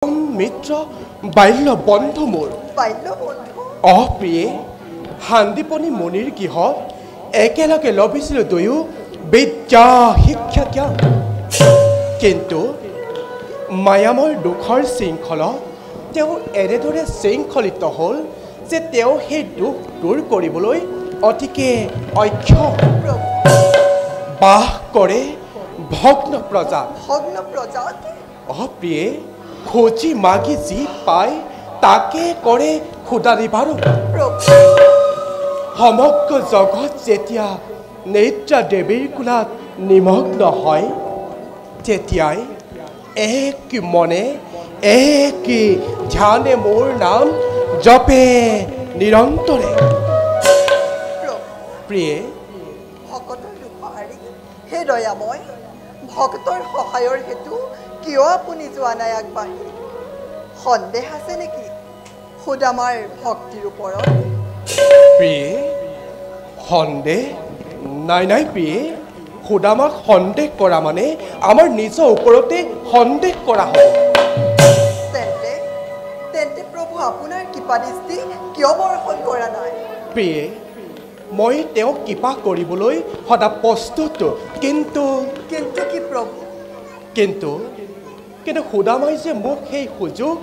মিত্ৰ বাল্য বন্ধু মোৰ প্ৰিয়ে শান্তিপনি মুনিৰ গৃহত একেলগে লভিছিলোঁ দুয়ো বিদ্যা শিক্ষা জ্ঞান কিন্তু মায়াময় দুখৰ শৃংখলত তেওঁ এনেদৰে শৃংখলিত হ'ল যে তেওঁ সেই দুখ দূৰ কৰিবলৈ অতিকে অক্ষম বাস কৰে ভগ্ন প্ৰজাত প্ৰিয়ে খোজি মাগি যি পায় তাকে কৰে ক্ষুধা নিবাৰণ সমগ্ৰ জগত যেতিয়া নেত্ৰা দেৱীৰ কোলাত নিমগ্ন হয় তেতিয়াই এক মনে এক ধ্যানে মোৰ নাম জপে নিৰন্তৰে প্ৰিয়ে ভকতৰ দুখহাৰী হে দয়াময় ভক্তৰ সহায়ৰ হেতু কিয় আপুনি যোৱা নাই আগবাঢ়ি সন্দেহ আছে নেকি সুদামাৰ ভক্তিৰ ওপৰত প্ৰিয়ে সন্দেহ নাই প্ৰিয়ে সুদামাক সন্দেহ কৰা মানে আমাৰ নিজৰ ওপৰতে সন্দেহ কৰা হ'ব তেন্তে প্ৰভু আপোনাৰ কৃপা দৃষ্টি কিয় বৰ্ষণ কৰা নাই প্ৰিয়ে মই তেওঁক কৃপা কৰিবলৈ সদা প্ৰস্তুত কিন্তু কি প্ৰভু কিন্তু সুদামাই যে মোক সেই সুযোগ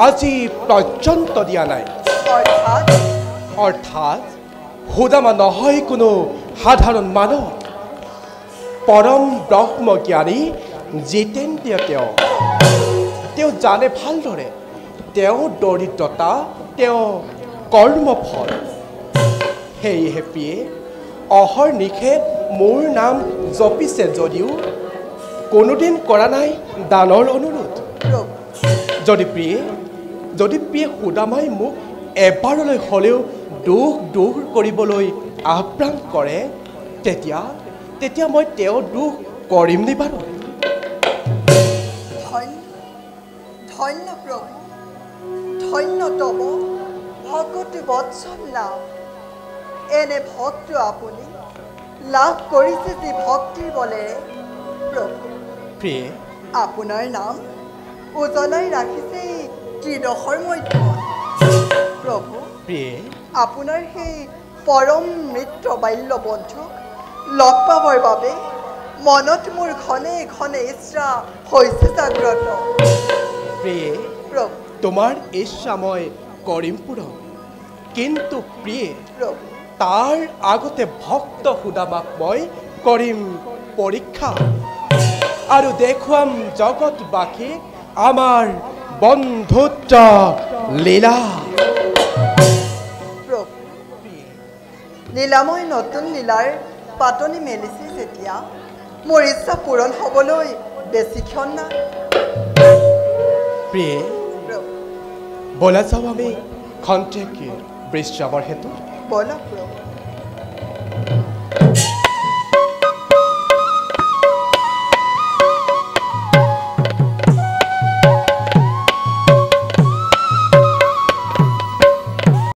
আজি পৰ্যন্ত দিয়া নাই অৰ্থাৎ সুদামা নহয় কোনো সাধাৰণ মানৱ পৰম ব্ৰহ্মজ্ঞানী জিতেন্দ্ৰিয় তেওঁ জানে ভালদৰে তেওঁ দৰিদ্ৰতা তেওঁ কৰ্মফল সেয়েহে প্ৰিয়ে অহৰ্নিশে মোৰ নাম জপিছে যদিও কোনোদিন কৰা নাই দানৰ অনুৰোধ যদি প্ৰিয়ে সুদামাই মোক এবাৰলৈ হ'লেও দুখ দূৰ কৰিবলৈ আহ্বান কৰে তেতিয়া মই তেওঁৰ দুখ কৰিম নি বাৰু ধন্য প্ৰভু ধন্য তব ভকতি বৎসল নাম এনে ভক্ত আপুনি লাভ কৰিছে যি ভক্তিৰ বলেৰে প্ৰভু প্ৰিয়ে আপোনাৰ নাম উজলাই ৰাখিছে ত্ৰিদশৰ মধ্যত প্ৰভু প্ৰিয়ে আপোনাৰ সেই পৰম মিত্ৰ বাল্য বন্ধুক লগ পাবৰ বাবে মনত মোৰ ঘনে ঘনে ইচ্ছা হৈছে জাগ্ৰত প্ৰিয়ে প্ৰভু তোমাৰ ইচ্ছা মই কৰিম পূৰণ কিন্তু প্ৰিয়ে প্ৰভু তাৰ আগতে ভক্ত সুদামাক মই কৰিম পৰীক্ষা আৰু দেখুৱাম জগতবাসী আমাৰ বন্ধুত্ব লীলা লীলাময় নতুন লীলাৰ পাতনি মেলিছে যেতিয়া মোৰ ইচ্ছা পূৰণ হ'বলৈ বেছি ক্ষণ নাই প্ৰিয়ে বলা যাওঁ আমি খন্তেক বিশ্ৰামৰ হেতু বলা প্ৰভু